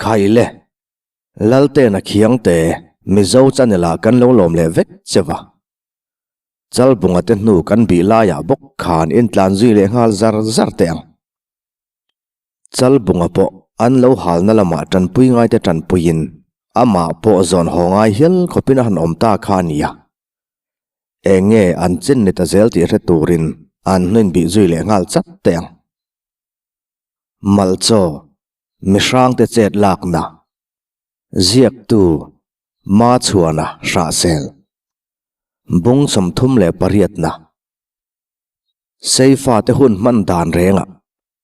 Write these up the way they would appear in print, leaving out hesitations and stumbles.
khai le lalte na khiang te mizo chanela kan lo lom le vek chewa chal bunga te hnu kan bi la ya bok khan in tlan zui le ngal zar zar te ang chal bunga po an lo hal na lama tan pui ngai te tan puin ama po zon ho ngai hil khopina han om ta khania enge an chin ni ta zel ti re turin an hnuin bi zui le ngal chat te ang malcho misrang te chet lak na ziak tu ma chuana sha sel bung som thum le pariat na seifa te hun man dan renga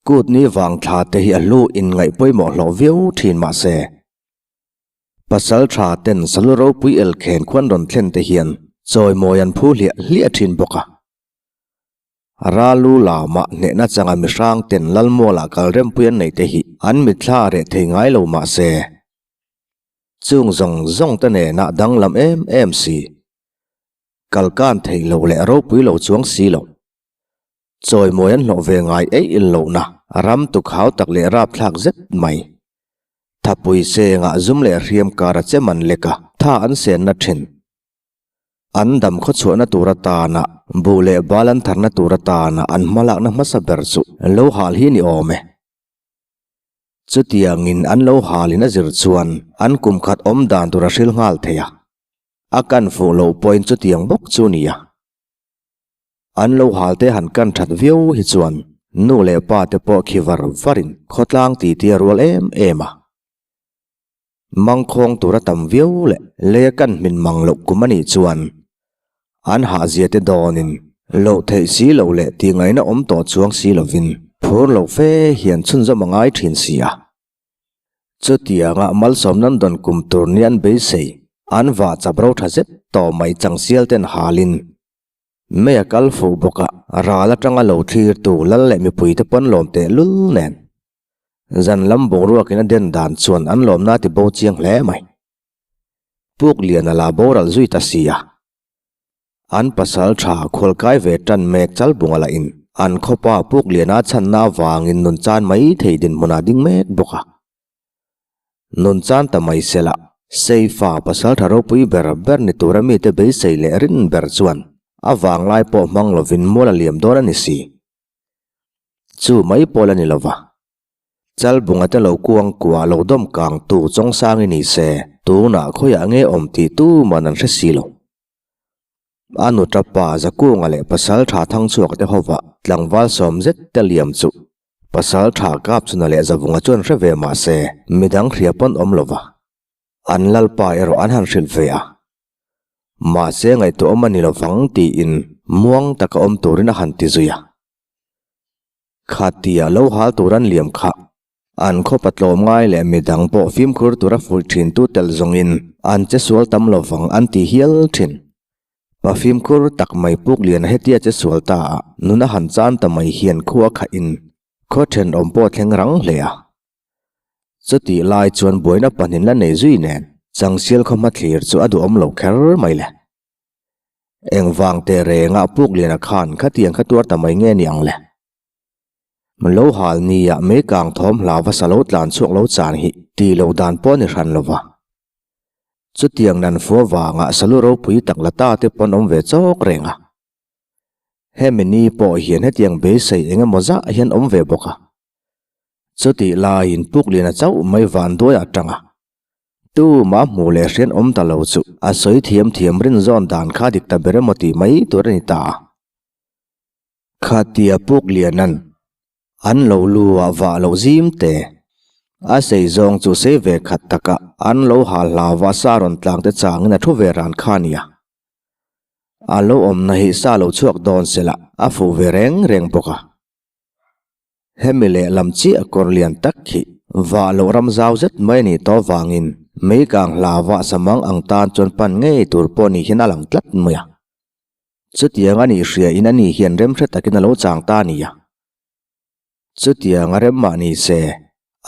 kut ni wang tha te hi alu in ngai poimo hlo veu thin ma se pasal tha ten saluro pui el khen khwan ron thlen te hian choi moyan phu lia thin boka ralu la ma ne na changa misrang ten lalmo la kalrem puyan nei te hi an mi thla re thei ngai lo ma se chung zong ta ne na dang lam em si kalkan thei lo le ro pui lo chuang si lo choi moyan lo ve ngai ei in lo na ram tu khau tak le rap thlak zet mai thapui se nga zum le riam kara cheman leka tha an sen na thin an dam kho chuana turata na bule balan tharna turata na an malak na masaber chu lo hal hi ni ome chutiangin an lo halina zir chuan an kum khat om dan tura hril ngal theya akan fu lo point chutiang bok chu nia an lo halte han kan that viu hi chuan nu le pa te po khivar varin khotlang ti ti rol ema mangkhong turatam viu le kan min manglo kumani chuan an ha zia te donin lo thei si lo le ti ngai na om to chuang si lovin phur lo fe hian chun zo mangai thin sia chutianga mal som nan don kum tur nian be sei an wa chabro thazet to mai changsial ten halin me akal fu boka rala tanga lo thir tu lal le mi pui te pon lom te lul nen zan lam bo ruak ina den dan chuan an lom na ti bo chiang hle mai puk lian ala boral zui ta sia an pasal tha khol kai ve tan mek chal bungala in an khopa puk liana chan na wangin nun chan mai thei din muna ding mek boka nun chan ta mai sela seifa pasal tharo pui ber ni turami te be sei le rin ber chuan awang lai po mang lovin mola liam dora ni si chu mai pola ni lova chal bunga te lo kuang kwa lo dom kang tu chong sang ni se tu na khoya nge om ti tu manan re si lo anu tapa zaku ngale pasal tha thang chuak te howa tlangwal som zet te liam chu pasal tha kap chuna le zawunga chon re ve ma se midang khriapon om lova an lal pa ero an han hril ve a ma se ngai to omani lo wang ti in muang taka om turina han ti zuya khatia lo hal turan liam kha an kho patlom ngai le midang po phim khur tura ful thin tu tel zong in an che sual tam lo wang an ti hial thin pa phim khur tak mai puk lian hetia che sual ta nuna han chan ta mai hian khuwa kha in kho then om po thleng rang hle a chuti lai chuan boina panin la nei zui nen changsial khoma thlir chu adu om lo kher mai le engwang te re nga puk lian a khan khatiang khatuar ta mai nge niang le lo hal ni ya me kang thom hlawa salo tlan chuak lo chan hi ti lo dan po ni ran lova chutiang nan fo wanga saluro pui taklata te pon om ve chok renga hemini po hian hetiang be sei enga moza hian om ve boka chuti la in puk lian a chau mai van do ya tanga tu ma mu le rian om ta lo chu a soi thiam rin zon dan kha dik ta beremoti mai turani ta khatia puk lianan an lo luwa wa lo zim te a sei zong chu se ve khat taka an lo hal lawa saron tlang te chang na thu ve ran khania a lo om na hi sa lo chuak don sela a fu ve reng boka hemile lamchi a korlian takhi wa lo ram zau zet mai ni to wangin mei kang lawa samang ang tan chon pan nge tur po ni hinalang tlat muya chutiang ani hria in ani hian rem thre takin lo chang ta ni ya chutiang rem ma ni se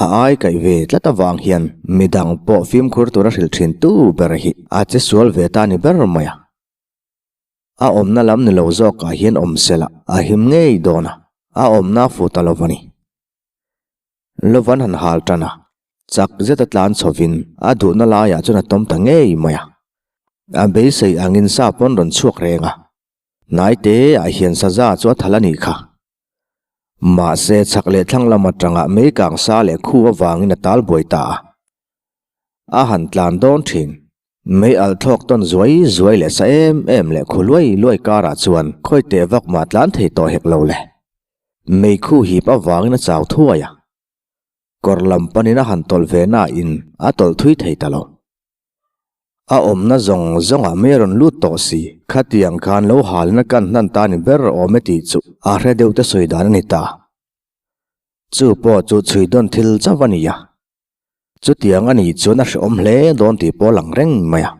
a ai kai ve tlata wang hian midang po phim khur tura hril thin tu ber hi a che sual ve ta ni ber maya a om na lam ni lo zo ka hian om sela a him ngei dona a om na fu talovani lovan han hal tana chak zeta tlan chovin a du na la ya chuna tom ta ngei maya a be sei angin sa pon ron chuak renga nai te a hian sa za chu thalani kha ma se chakle thlang lama tanga me kang sa le khu awangin a tal boita a han tlan don thin me al thok ton zuai le sa em le khuloi kara chuan khoi te vak ma tlan thei to hek lo le me khu hi pa wangin a chaw thua ya korlam panina han tol ve na in a tol thui thei talo a om na zong a meron lu to si khatiang khan lo hal na kan nan ta ni ber o me ti chu a hre deu te soidan ni ta chu po chu chui don thil chawani ya chu tiang ani chu na om hle don ti po lang reng maya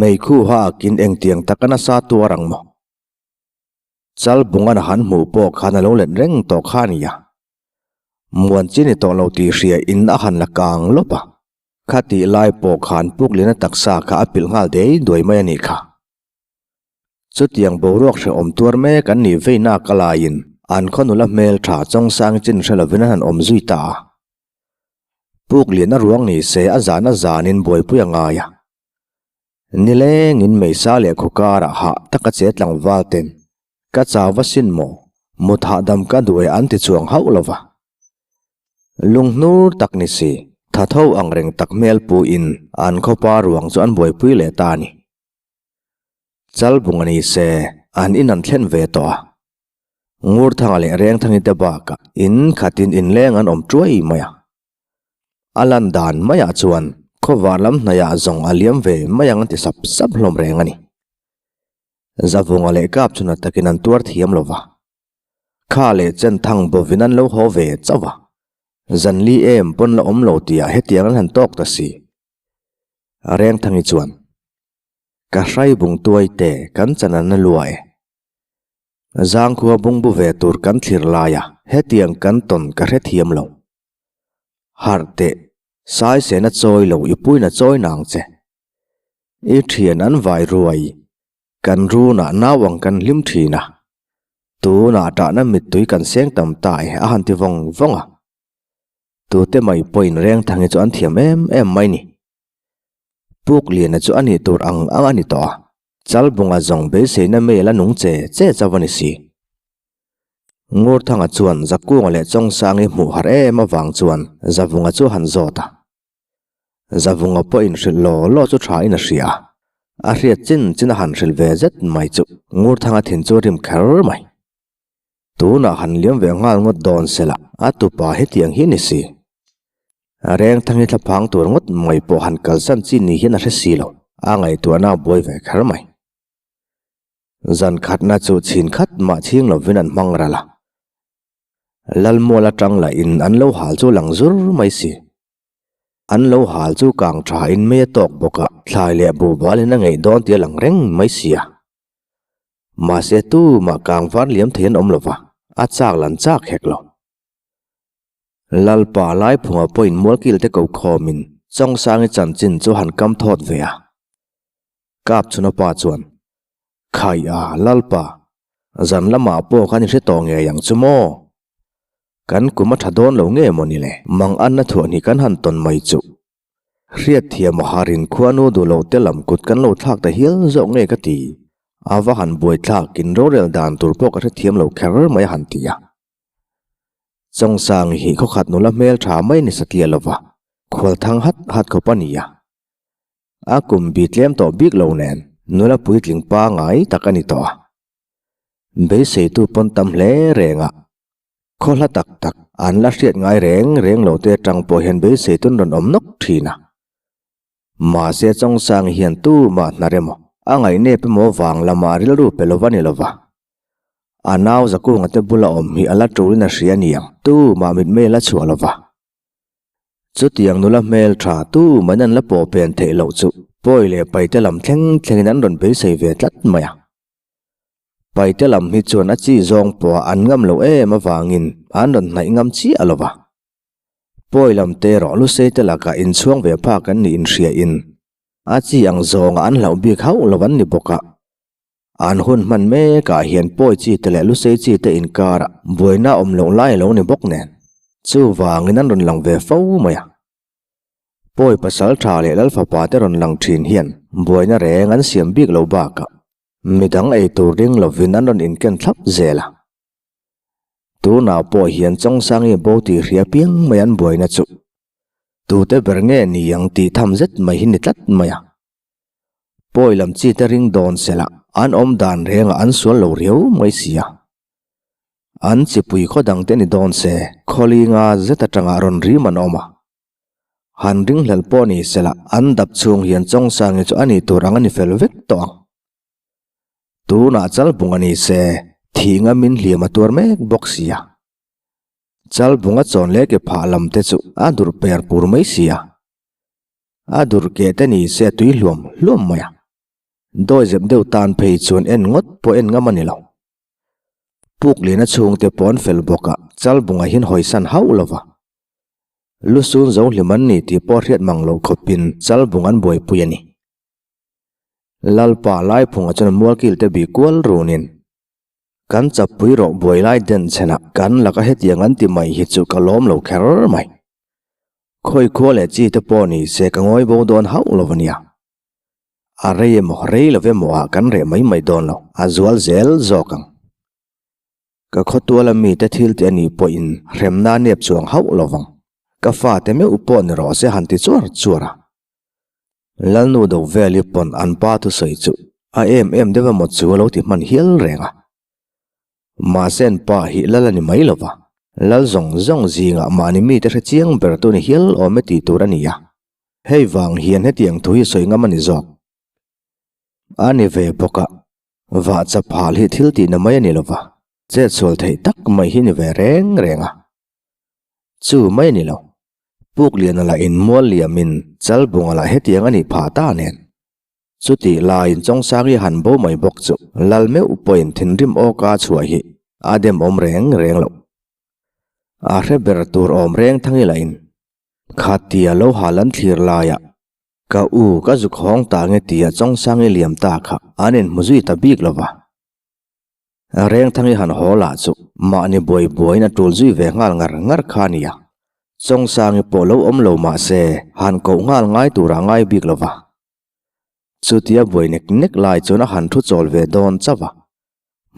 mei khu ha kin eng tiang takana sa tu rang mo chal bungan han mu po khana lo len reng to khani ya muan chini to lo ti hria in a han la kang lopa khati lai po khan puk lena taksa kha apil ngal dei doi mai ani kha chutiang borok se om tur me kan ni veina kalain an khonula mel tha chong sang chin hrelovina han om zui ta puk lena ruang ni se a zanin boi puyanga ya nileng in meisa le khukara ha taka chetlang walten ka chawa sin mo mutha dam ka duai an ti chuang haulova lungnur takni si thatho angreng takmel pu in an khopa ruang chu an boi pui le ta ni chal bungani se an in an thlen ve to ngur thang le reng thangi te ba ka in khatin in leng an om tuai maya alan dan maya chuan khowalam naya zong aliam ve mayang ti sap hlom reng ani zawunga le kap chuna takin an tuar thiam lova kha le chen thang bovinan lo ho ve chawa zanli em pon la om lo tia hetiang han tok ta si reng thangi chuan ka hrai bung tuai te kan chanan na luai zang khuwa bung bu ve tur kan thlir la ya hetiang kan ton ka hre thiam lo har te sai se na choi lo ipui na choi nang che I thian an vai ruai kan ru na nawang kan lim thina tu na ta na mit tui kan seng tam tai a han ti vonga tu te mai point reng thangi chu an thiam em mai ni puk lian chu ani tur ang ani to chal bunga zong be se na me la nung che chawani si ngur thanga chuan zakung le chong sangi mu har ma wang chuan zawunga chu han zota zawunga point hril lo chu tha in a hria a hriat chin han hril ve zet mai chu ngur thanga thin chu rim khar mai tu na han liam ve ngal ngot don sela a tu pa hetiang hi ni si reng thangi thaphang tur ngot mai po han kalsan chi ni hin a hre si lo a ngai tu na boi ve khar mai zan khat na chu chin khat ma thing lo vinan mangrala lalmola tangla in an lo hal chu lang zur mai si an lo hal chu kang tha in me tok boka thlai le bu balina ngei don tia lang reng mai sia ma se tu ma kang van liam thian om lova a chak lan chak hek lo lalpa lai phunga point molkil te ko khomin chong sangi chan chin chu han kam thot ve a kap chuna pa chuan khai a lalpa zan lama po khan hre to nge yang chumo kan kuma thadon lo nge moni le mang an na thuani kan han ton mai chu hriat thiam harin khuanu du lo telam kut kan lo thak ta hial zo nge ka ti awa han boi thak kin rorel dan tur pok a thiam lo khar mai han tia chong sang hi kho khat nula mel tha mai ni satlia lova khol thang hat ko pania a kum bi tlem to big lo nen nula puitling pa ngai takani to be se tu pon tam hle renga khola tak an la hriat ngai reng lo te tang po hen be se tun ron om nok thina ma se chong sang hian tu ma naremo angai ne pe mo wang lama ril ru pelovani lova anaw zaku ngate bula om hi ala turina hrianiang tu ma mit me la chualova chu tiang nula mel tha tu manan la po pen the lo chu poile paite lam thleng an ron be se ve tlat maya paite lam hi chuan a chi zong po an ngam lo ma wangin an ron nai ngam chi alova poilam te ro lu se te la ka in chuang ve pha kan ni in hria in a chi ang zong an lau bi khau lowan ni boka an hun man me ka hian poi chi te le lu se chi te in kara boina om lo lai lo ni bok nen chu wangin an ron lang ve fo maya poi pasal tha le lal fa pa te ron lang thin hian boina reng an siam bik lo ba ka midang ei tur ding lovin an ron in ken thlap zela tu na po hian chong sangi bo ti ria piang mai an boina chu tu te bernge ni yang ti tham zet mai hin tlat maya poi lam chi te ring don sela an om dan renga an sual lo riau mai sia an chi pui khodang te ni don se kholinga zeta tanga ron ri man oma han ring hlal po ni sela an dap chung hian chong sangi chu ani turang ani fel vek to tu na chal bungani se thinga min hliam atur mek boxia chal bunga chon le ke pha lam te chu adur per pur mai sia adur ke te ni se tui hlom maya doi zem deu tan phei chun en ngot po en ngamani lo puk lena chung te pon fel boka chal bunga hin hoisan hau lova lusun zo hliman ni ti po riat manglo khopin chal bungan boi puyani lalpa lai phunga chon muakil te bi kwal runin kan chapui ro boi lai den chena kan laka het yangan ti mai hi chu kalom lo kher mai khoi khole chi te po ni se ka ngoi bo don hau lovania are mo rei love mo kan re mai don lo azual zel zokang ka khotuala mi te thil te ani po in remna nep chuang hau lovang ka fa te me upon ro se han ti chuara lalnu do veli pon an pa tu soi chu a em deva mo chu lo ti man hial renga ma sen pa hi lalani mai lova lal zong zinga mani mi te chiang ber tu ni hial o me ti turania hei wang hian he tiang thui soi nga mani zok ani ve boka wa cha phal hi thil ti na mai ani lova che chol thei tak mai hi ni ve renga chu mai ni lo puk lian la in mol liamin chal bungala he tiang ani pha ta nen chuti la in chong sangi han bo mai bok chu lal me upoin thin rim o ka chua hi adem om reng lo a re ber tur om reng thangi lain khatia lo halan thlir la ya ka u ka zu khong ta nge tia chong sangi liam ta kha anen muzui ta bik lova reng thangi han hola chu ma ni boi na tul zui ve ngar khania chong sangi polo om lo ma se han ko ngal ngai tura ngai bik lova chutia boi nek lai chona han thu chol ve don chawa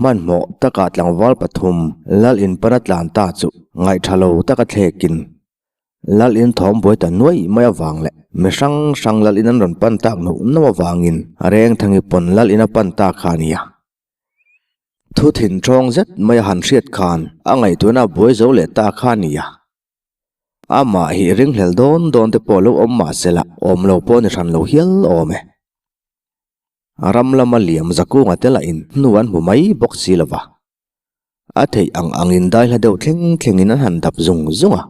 man mo taka tlang wal pathum lal in paratlan ta chu ngai thalo taka thlekin lal in thom boi ta noi maya wang le me sang lal in an ron pan tak no nawa wangin reng thangi pon lal in a pan ta khania thu thin thong zet maya han hriat khan angai tuna boi zo le ta khania ama hi ring hlel don te polo om ma sela om lo po ni ran lo hial ome ramlama liam zaku nga tela in nuan mu mai boxi lova athei angin dai la deuh thleng in an han dap zunga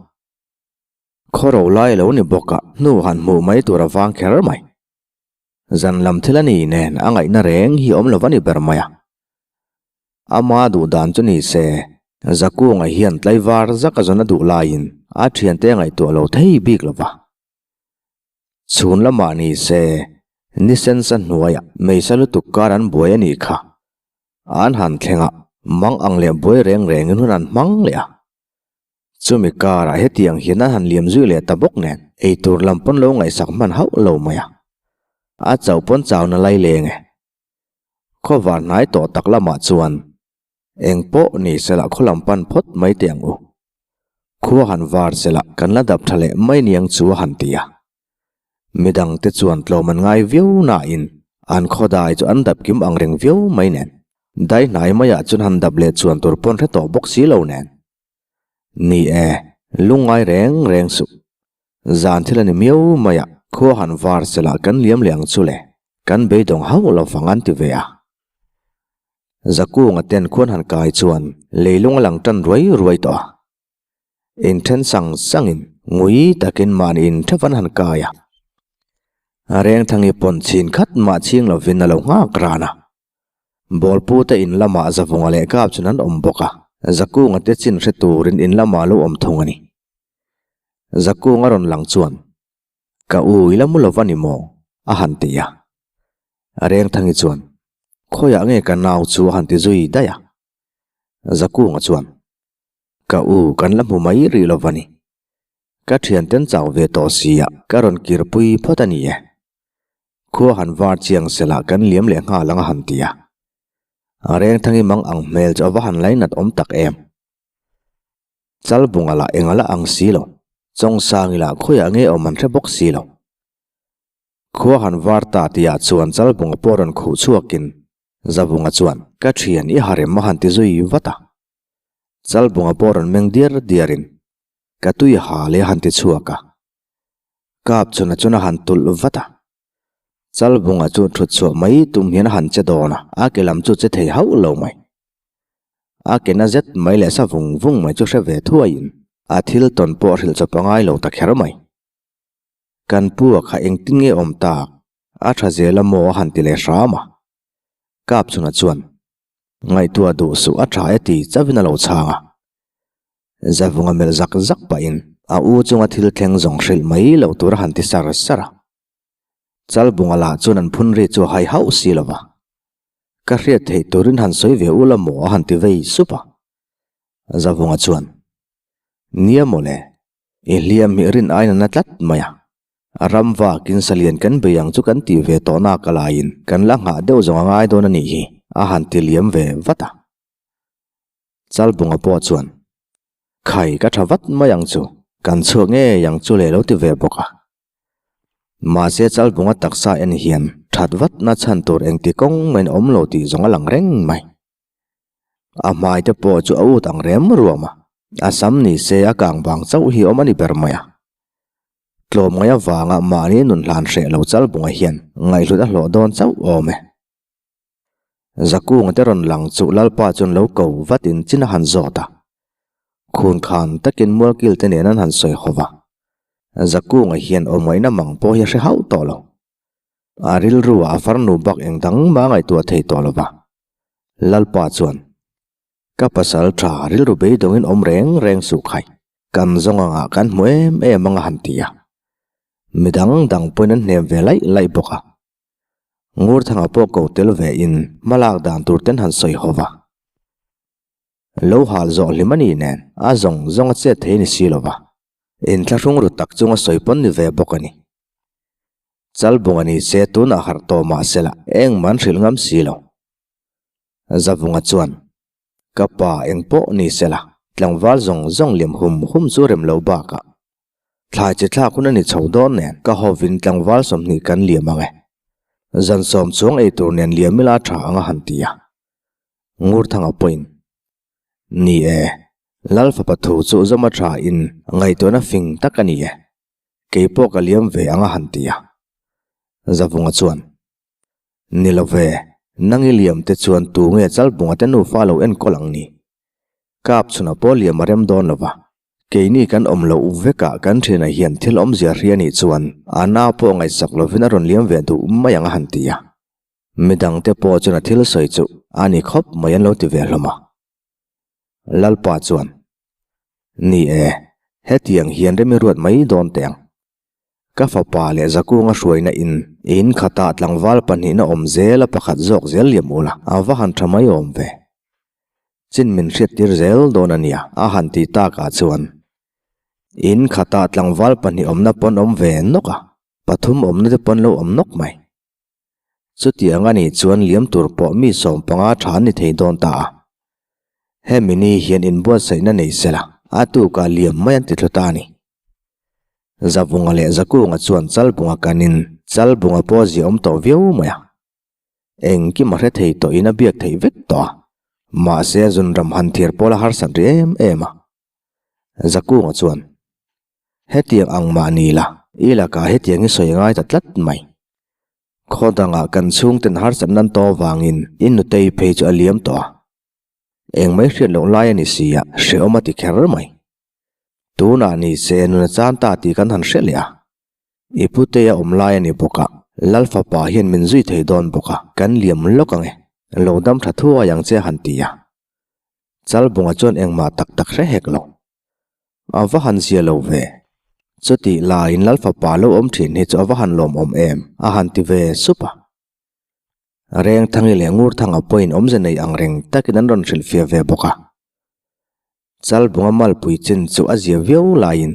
khoro lai lo ni boka nu han mu mai tura wang kher mai zan lam thelani nen angai na reng hi om lovani bermaya ama du dan chu ni se zaku nga hian tlaiwar zaka zona du lain a thian te ngai to lo thei bik lova chhun lama ni se ni sensa nuaya meisalu tukaran boya ni kha an han thlenga mang ang le boy reng in han mang le chumi kara hetiang hian han liam zui le tabok nen ei tur lampon lo ngai sak man hau lo maya a chau pon chau na lai lenge kho war nai to taklama chuan engpo ni sela kholam pan phot mai tiang u khu han war sela kan la dap thale mai niang chu han tia midang te chuan tloman ngai viu na in an khodai chu an dap kim ang reng viu mai nen dai nai maya chun han dap le chuan tur pon re to bok si lo nen ni lungai reng su zan thilani miu maya kho han war sela kan liam liang chule kan be dong hau lo fangan ti ve a zaku nga ten khon han kai chuan leilung lang tan ruai to in then sangin ngui takin man in thavan han kaya reng thangi pon chin khat ma ching lo vin lo nga krana bolpu te in lama zawonga le kap chunan omboka zaku nga te chin hre turin in lama lo om thongani zaku nga ron lang chuan ka u ilamu lovani mo a han tia reng thangi chuan khoya nge ka naw chu han ti zui daya zaku nga chuan ka u kan lamu mai ri lovani ka thian ten chaw ve to sia karon kirpui photani e khu han war chiang sela kan liam le nga langa han tia areng thangi mang ang mel chawa han lainat om tak em chalbungala engala ang silo chong sangila khoya nge oman the bok silo khu han war ta tia chuan chalbung poron khu chuakin zawunga chuan ka thian I harem ma han ti zui wata chalbunga poron meng diarin katui ha le han ti chuaka kap chuna han tul wata chalbunga chu thut chu mai tum hian han che dona a kelam chu che thei hau lo mai a kena zet mai le sa vung mai chu hre ve thuain a thil ton po hril chapangai lo ta kher mai kan pu kha eng tinge om ta a tha zela mo han ti le rama kap chuna chuan ngai tua du su a tha e ti chawina lo changa zawunga mel zak pa in a u chunga thil thleng zong hril mai lo tur han ti sara chalbunga la chunan phun ri chu hai hau silawa ka hriat thei turin han soi ve ula mo han ti vei supa zawunga chuan niamole Iliam mi rin aina na tlat maya aramwa kin salian kan beyang chu kan ti ve to na kalain kan la nga deu zonga ngai don ani hi a han ti liam ve wata chalbunga po chuan khai ka thawat mayang chu kan chunge yang chu le lo ti ve boka ma se chalbunga taksa en hian thatwat na chan tur eng ti kong men om lo ti zonga lang reng mai a mai te po chu au tang rem ruama asam ni se akang bang chau hi omani bermaya tlomaya wanga mani nun hlan hre lo chalbunga hian ngai hlut a hlo don chau ome zaku ngateron lang chu lalpa chun lo ko watin china han zota khun khan takin mulkil te nenan han soi khowa zaku nga hian omoina mangpo hi hre hau tolo aril ruwa farnu bak engdang ma ngai tua thei tolowa lalpa chuan ka pasal tha ril ru be dongin om reng su khai kam zonga nga kan muem e manga hantia midang dang poinan nem ve lai boka ngur thanga po ko tel ve in malak dan tur ten han soi howa lo hal zo limani nen a zong che the ni silowa in thlung ru tak chunga soipon ni ve bokani chalbungani se tu na har to ma sela eng man hril ngam silo zawunga chuan kapa engpo ni sela tlangwal zong lim hum chu rem lo ba ka thlai chi thla khuna ni chhodon nen ka hovin tlangwal som ni kan liamange zan som chung ei tur nen liamila tha anga hantia ngur thanga point ni e lalfa pathu chu zama tha in ngai to na fing takani e keipo ka liam ve anga hantia zawunga chuan nilove nangi liam te chuan tu nge chalbunga te nu follow en kolang ni kap chuna polia marem don lova keini kan omlo uveka kan thina hian thil om zia riani chuan ana po ngai saklovina ron liam ve du mayanga hantia midang te po chuna thil soi chu ani khop mayan lo ti ve hloma lalpa chuan ni e hetiang hian remi ruat mai don teng ka fa pa le zaku nga hruaina in khata tlangwal pani na om zela pakhat zok zel liamula awa han thamai om ve chin min hriat tir zel donania a han ti ta ka chuan in khata tlangwal pani omna pon om ve noka pathum omna te pon lo om nok mai chuti angani chuan liam tur po mi som panga than ni thei don ta he mini hian in bo saina nei sela atu ka liam mayan ti thlota ni zawunga le zaku nga chuan chalbunga kanin chalbunga po zi om to veu maya eng ki ma hre thei to ina biak thei vek to ma se zun ram han thir pola har san rem ema zaku nga chuan hetiang ang ma ni la ila ka hetiang I soi ngai tatlat mai khodanga kan chung ten har san nan to wangin inu tei phe chu aliam to eng mai hriat lo lai ani sia hre omati kher mai tuna ni se nu chan ta ti kan han hrelia ipute ya omlai ani boka lalfa pa hian min zui thei don boka kan liam lokange lodam thathuwa yang che hantia chalbunga chon engma tak hre heklo awa han sia lo ve chuti la in lalfa pa lo om thin hi chu awa han lom om em a han ti ve supa reng thangi le ngur thanga point om je nei ang reng takin an ron hril fia ve boka chalbunga mal pui chin chu azia veu lain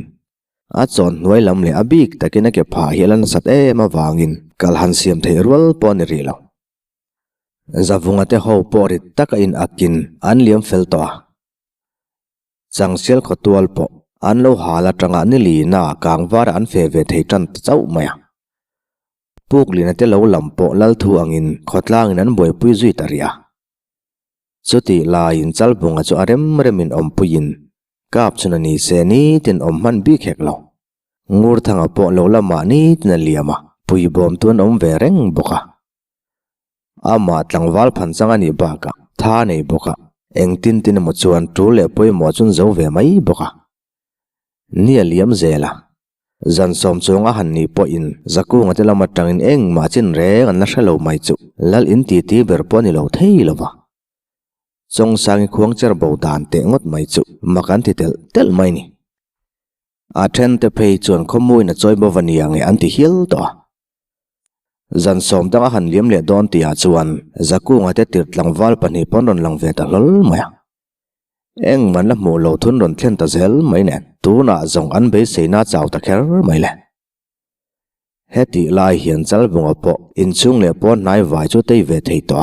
a chon nuai lam le abik takina ke pha hilan sat ma wangin kalhan siam thei rual pon ri lo zawunga te ho porit taka in akin an liam fel to changsial khotual po an lo hala tanga ni li na kangwar an fe ve thei tan chau maya puk lina te lo lampo lal thu angin khotlang in an boi pui zui taria chuti la in chalbunga chu arem remin om puin kap chunani se ni tin om man bi khek lo ngur thanga po lo lama ni tin liama pui bom tun om ve reng boka ama tlangwal phan changa ni baka tha nei boka eng tin tin mo chuan tu le poi mo chun zo ve mai boka ni aliam zela zan som chunga han ni po in zaku ngate lama tangin eng ma chin re an na shalo mai chu lal in ti ti ber po ni lo thei lova chong sang khuang cher bo dan te ngot mai chu makan ti tel mai ni a then te phei chuan khomui na choi bo vania nge an ti hil to zan som danga han liam le don ti a chuan zaku ngate tir tlangwal pani pon ron lang ve ta lol maya eng man la mu lo thun ron thlen ta zel mai ne tu na zong an be seina chaw ta kher mai le heti lai hian chal bunga po in chung le pon nai vai chu tei ve thei to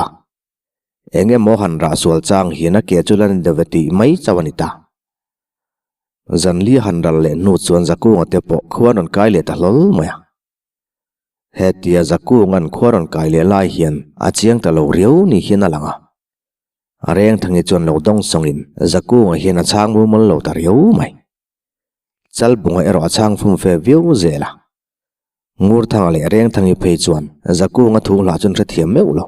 enge mo han ra sual chang hian a ke chulan devati mai chawanita zan li han ral le nu chuan zaku ngate po khwan on kai le ta lol maya hetia zaku ngan khwaron kai le lai hian a chiang ta lo riau ni hian alanga areng thangi chon lo dong songin zaku nga hian a chang mu mol lo ta riau mai chal bunga ero a chang phum fe viu zela ngur thang le areng thangi phei chuan zaku nga thu la chun thre thiam meu lo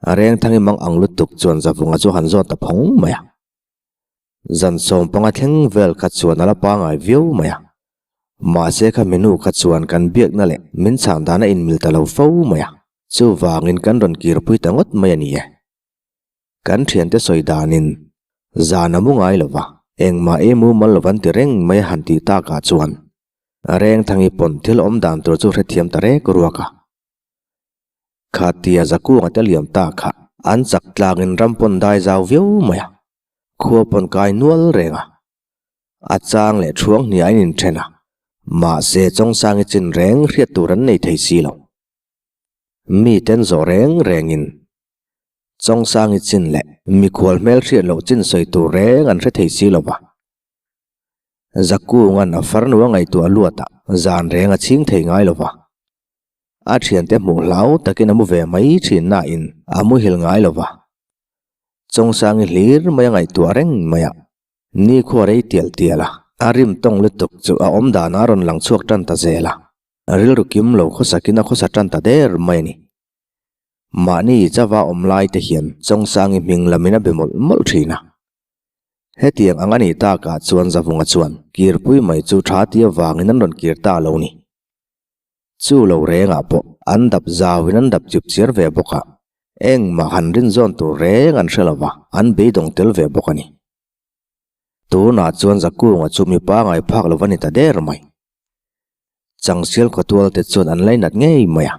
areng thangi mang ang lu tuk chuan zawunga chu han zo ta phong maya zan som panga thleng vel kha chuan ala pa ngai viu maya ma se kha menu kha chuan kan biak na le min cham dana in mil ta lo fo maya chu wangin kan ron kir pui ta ngot mai ani kan thian te soi danin zana mu ngai lova engma emu mal lovan ti reng mai han ti ta ka chuan areng thangi pon thil om dan tur chu hrethiam ta re kuruaka khatia zaku ngatel yam ta kha an chak tlangin rampon dai zaw viu maya khuwa pon kai nual renga achang le thuang ni ainin thena ma se chong sang chin reng hriat turan nei thei si lo mi ten zo reng rengin chong sang chin le mi khwal mel hriat lo chin soi tu reng an hre thei si lo ba zaku ngan a farnu ngai tu aluata zan reng a ching thei ngai lo ba a thian te mu lau takin amu ve mai thin na in amu hil ngai lo ba chong sang hlir mai ngai tu reng maya ni khorei tial tiala arim tong le tuk chu a om dana ron lang chuak tan ta zela ril rukim lo khosakina khosa tan ta der mai ni mani chawa om lai te hian chong sang i ming lamina bemol mol thina hetiang angani ta ka chuan zawunga chuan kir pui mai chu tha tia wangin an ron kir ta lo ni chu lo renga po an dap zawin an dap chup chir ve boka eng ma han rin zon tu reng an shelawa an be dong tel ve bokani tu na chuan zaku nga chumi pa ngai phak lo vani ta der mai changsial khotwal te chuan an lai nat ngei maya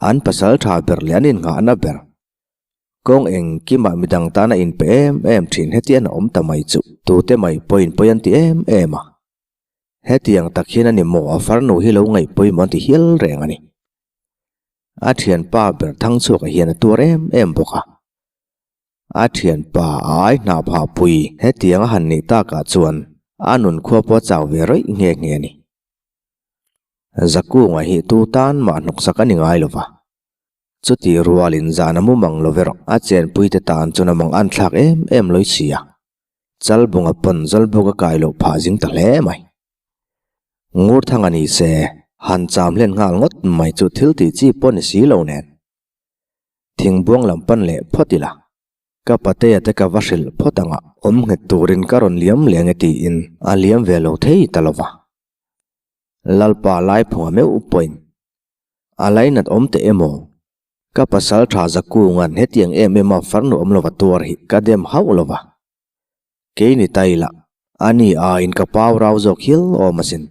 an pasal tha ber lianin nga na ber kong eng kima midang ta na in em thin hetian om ta mai chu tu te mai poin ti em a hetiang takhina ni mo afar no hi lo ngai poi mon ti hil reng ani a thian pa ber thang chu ka hian tu em boka a thian pa ai na pha pui hetiang han ni ta ka chuan anun khwa po chaw ve roi nge ni zaku nga hi tu tan ma nok sakani ngai lova chuti rualin zana mu mang lovero a chen pui te tan chuna mang an thlak em loi sia chal bunga pon zal buka kai lo pha jing ta hle mai ngur thangani se han cham len ngal ngot mai chu thil ti chi pon si lo nen thing buang lam pan le photila ka pate ate ka vasil photanga om nge turin karon liam lenge ti in a liam velo thei talova lalpa lai phunga me upoin alai nat om te emo ka pasal tha zaku ngan hetiang ema farnu om lova tur hi kadem hau lova ke ni taila ani a in ka paw raw zok hil o masin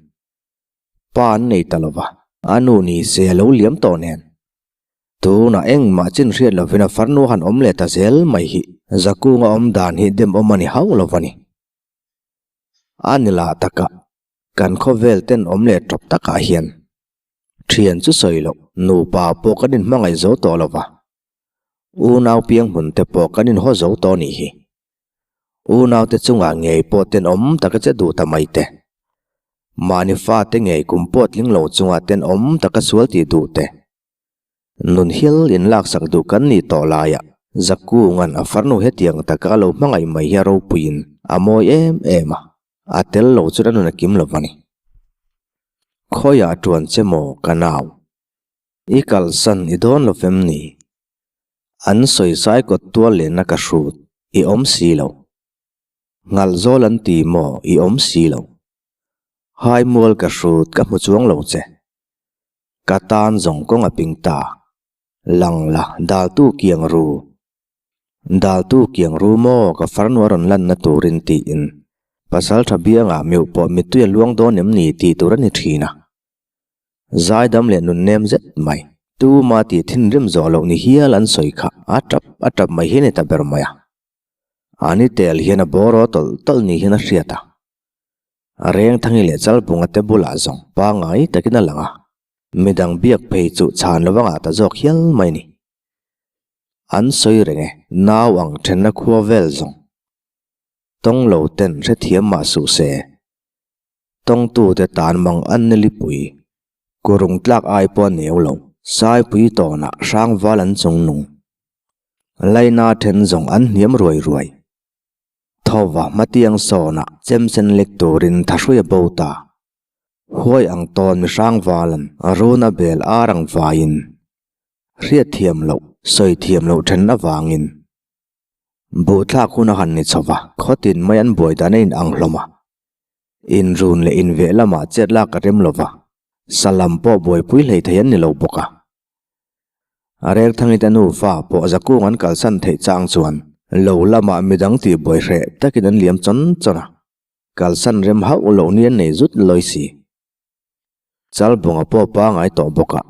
pan nei talova anu ni se lo liam to nen tu na eng ma chin hriat lovina farnu han om le ta zel mai hi zaku nga om dan hi dem omani hau lovani anila taka kan kho vel ten om le top taka hian thian chu soilo nu pa po kanin mangai zo to lova u naw piang mun te po kanin ho zo to ni hi u naw te chunga ngei po ten om taka che du ta mai te mani fa te ngei kum pot ling lo chunga ten om taka sual ti du te nun hil in lak sak du kan ni to la ya zakku ngan afarnu hetiang taka lo mangai mai ya ro puin amoi ema atel lo chu ran na kim lo vani khoya tuan chemo kanaw ikal san idon lo fem ni an soi sai ko tual le na ka shrut I om si lo ngal zolan ti mo I om si lo hai mual ka shrut ka mu chuang lo che ka tan zong ko nga ping ta lang la dal tu kiang ru mo ka farnwaron lan na turin ti in pasal thabia nga miu po mitu ya luang do nem ni ti turan ni thina zai dam le nun nem zet mai tu ma ti thin rim zo lo ni hial an soi kha atap mai hine ta ber maya ani tel hiana boro tol ni hina hriata areng thangi le chal bunga te bula zong pa ngai takina langa midang biak phei chu chan lawanga ta jok hial mai ni an soi renge naw ang thenna khuwa vel zong tong lo ten re thiam ma su se tong tu te tan mang an li pui kurung tlak ai po neu lo sai pui to na sang walan chung nung laina then zong an niam ruai thowa matiang so na chemsen lek turin thashwe bota hoi ang ton mi sang walan aruna bel arang vain ria thiam lo soi thiam lo then na wangin bu thla khuna han ni chowa khotin mayan boi da nein ang hloma in run le in ve lama chetla ka rem lova salam po boi pui lei thayan ni lo boka arek thangi tanu fa po zaku ngan kalsan thei chang chuan lo lama midang ti boi hre takin an liam chona kalsan rem hau lo nian nei zut loisi chal bunga po pa ngai to boka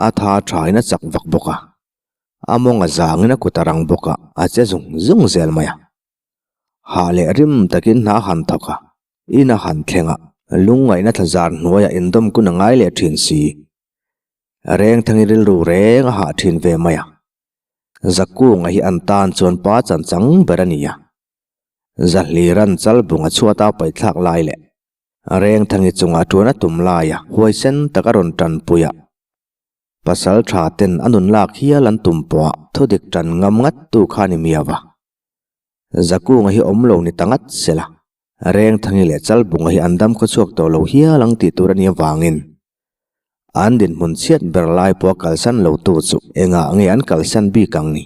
a tha thaina chak vak boka amonga zangina kutarang boka ache zung zel maya ha le rim takin na han thoka ina han thlenga lungai na thazar noya indom ku nangai le thin si reng thangiril ru reng ha thin ve maya zakku ngai an tan chon pa chan chang berania zahliran chal bunga chuata pai thlak lai le reng thangi chunga tuana tumlaya huaisen takaron tan puya pasal tha ten anun lak hialan tumpo thodik tan ngam ngat tu khani miawa zakku ngai omlo ni tangat sela reng thangi le chal bunga hi andam kho chuak to lo hialang ti turania wangin andin mun chiat berlai po kalsan lo tu chu enga nge an kalsan bi kangni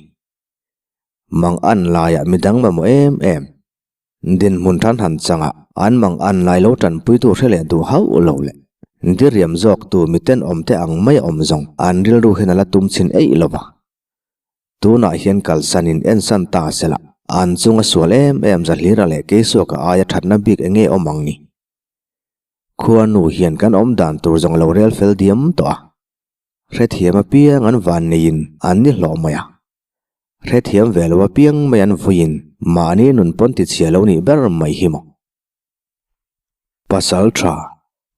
mang an laya midang ma mo em din mun than han changa an mang an lai lo tan pui tu hrele du hau lo le ndiriam jok tu miten om te ang mai om zong an ril ru henala tum chin ei lova tu na hian kalsanin en san ta sela an chunga sual em zahlira le ke so ka aya thatna bik enge omang ni khuanu hian kan om dan tur jong lo rel fel diam to a rethiam a piang an van nein an ni hlo maya rethiam velwa piang mai an vuin mani nun pon ti chialo ni ber mai himo pasal tha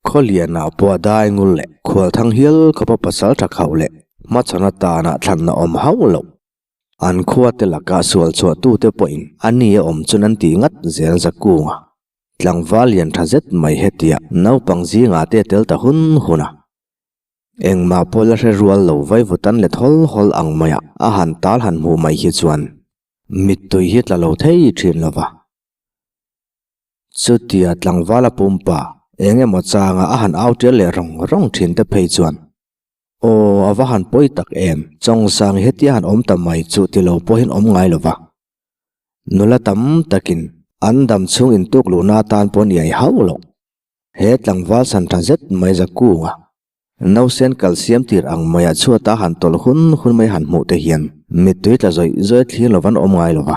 kholiana po dai ngul le khol thang hial khapa pasal tha khaule ma chana ta na thlanna om haulo an khuwa te laka sual chu tu te point ani om chunan ti ngat zel zakunga tlangwal yan thazet mai hetia nau pangji nga te tel ta huna engma pola re rual lo vai vutan le thol hol ang maya a han tal han mu mai hi chuan mitui hi tla lo thei thin lova chutia tlangwala pumpa enge mo changa a han out le rong thin te phei chuan o awahan poi tak chong sang hetia han om ta mai chu ti lo po hin om ngai lova nula tam takin andam chung in tuk luna tan pon yai haulo he tlangwal san thazet mai zakunga nau sen calcium tir ang maya chuata han tol hun mai han mu te hian mitui ta zoi thli lovan om ngai lova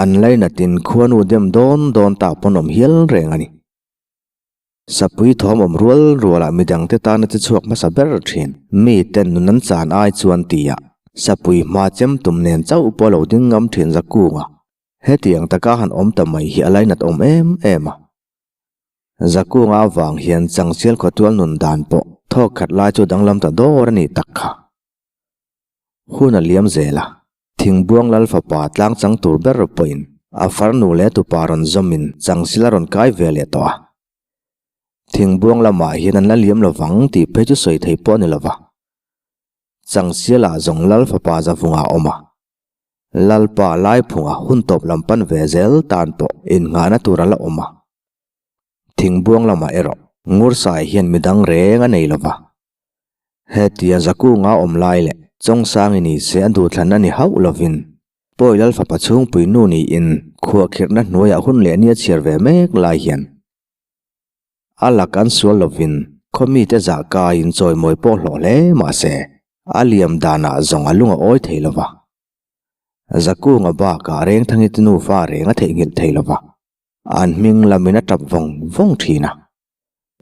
an laina tin khuanu dem don ta ponom hial rengani sapui thom om ruala midang te ta na te chuak ma saber thin mi ten nan chan ai chuan tia sapui ma chem tum nen chau polo ding ngam thin zakunga hetiang taka han om ta mai hi alai nat om em zaku nga wang hian changsial khotwal nun dan po thok khat lai chu danglam ta dor ani takha huna liam zela thingbuang lal fa pa tlang chang tur ber poin afar nu le tu paron zomin changsilaron kai vele to thingbuang lama hian an la liam lawang ti pe chu soi thei po ni lawa changsiala zong lal fa pa za funga oma lalpa lai phunga hun top lampan vezel tan po in ngana turala oma thingbuang lama ero ngur sai hian midang renga nei lova hetia zaku nga om lai le chong sang ni se andu thlan ani hau lovin poilal fa pachung puinu ni in khuwa khirna hnuaya hun le nia chir ve mek lai hian ala kan sual lovin khomi te za ka in choi moi po hlo le ma se aliam dana zong alunga oi theilova zaku nga ba ka reng thangi tinu fa renga theingil theilova an ming lamina tap vong thina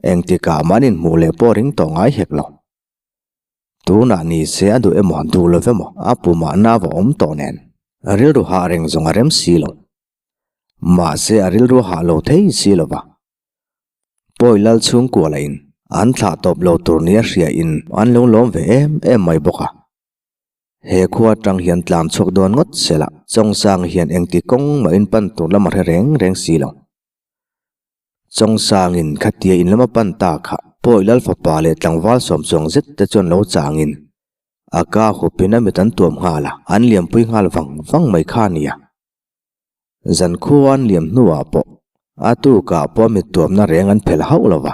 engtika manin mule po ring to ngai heklo tuna ni se adu emo du lovemo apuma na wa om to nen aril ru ha reng zong arem silo ma se aril ru ha lo thei silova poilal chung ko lain an thla top lo turnia ria in an long lom ve em mai boka he khuwa tang hian tlam chok don ngot sela chong sang hian engti kong ma in pan tur lama reng silo chong sang in khatia in lama pan ta kha poilal fa pa le tlangwal som chong zet te chon lo chang in aka khupina mitan tuam hala an liam pui ngal wang mai khania zan khuan liam nuwa po atu ka po mi tuam na reng an phel hau lova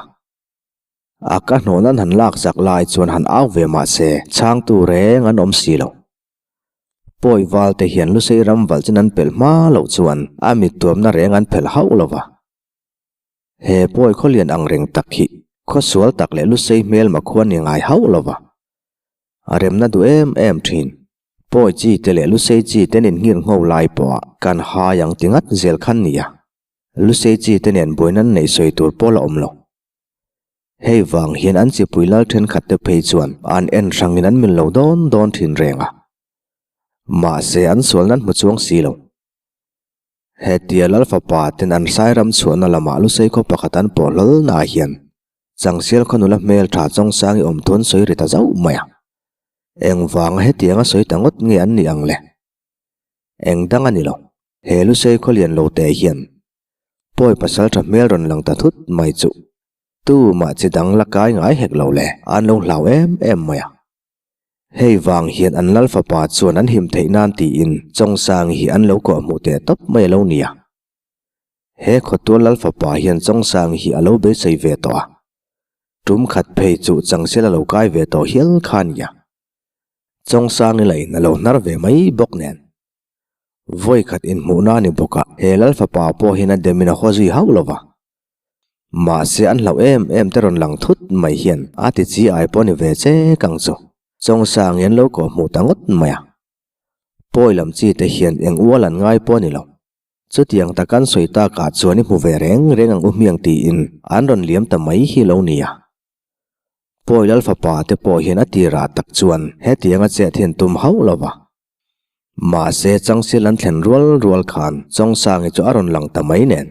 aka hnonan han lak sak lai chuan han aw ve ma se chang tu reng an om silo poi wal te hian lu sei ram wal chen an pel ma lo chuan ami tuam na reng an phel hau lova he poi kholian ang reng takhi kho sual tak le lu sei mel ma khuan ni ngai hau lova arem na du em thin poi chi te le lu sei chi tenin ngir ngau lai po kan ha yang tingat zel khan nia lu sei chi tenen boinan nei soi tur pola omlo hei wang hian an chi puilal then khat te phei chuan an en rangin an min lo don thin renga ma se an sual nan mu chuang silo hetia lal fa pa ten an sairam chuan lama lu sei kho pakhatan polol na hian changsial khonula mel tha chong sangi om thon soi rita zau maya eng wang hetia nga soi tangot nge an ni ang le eng dang ani lo he lu sei kholian lo te hian poi pasal tha mel ron lang ta thut mai chu tu ma chi dang la kai ngai hek lo le an lo hlau em maya hei wang hian an lal fa pa chuan an him thei nan ti in chong sang hi an lo ko mu te top mai lo nia he khotu lal fa pa hian chong sang hi alo be sei ve to tum khat phei chu changsela lo kai ve to hial khan ya chong sang ni lai na lo nar ve mai bok nen voi khat in mu na ni boka he lal fa pa po hina demina khozi haulova ma se an hlau em teron lang thut mai hian ati chi ai po ni ve che kang chu chong sang yan lo ko mu tangot maya poilam chi te hian eng ualan ngai po ni lo chutiang takan soita ka chuani mu ve reng ang umiang ti in an ron liam ta mai hi lo nia poilal fa pa te po hian atira tak chuan he tianga che thian tum hau lova ma se changsilan thlen rual khan chong sang chu aron lang ta mai nen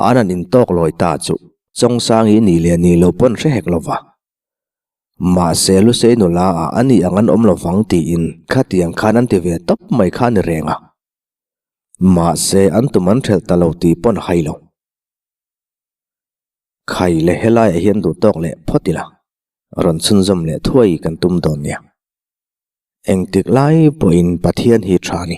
anan in tok loi ta chu chong sang hi ni le ni lo pon re hek lova ma se lu se no la ani angan om lo wang ti in khatiang khanan te ve top mai khan renga ma se an tuman thel ta lo ti pon hailo khai le helai hian du tok le photila ron chun zom le thuai kan tum don nia engtik lai poin pathian hi thani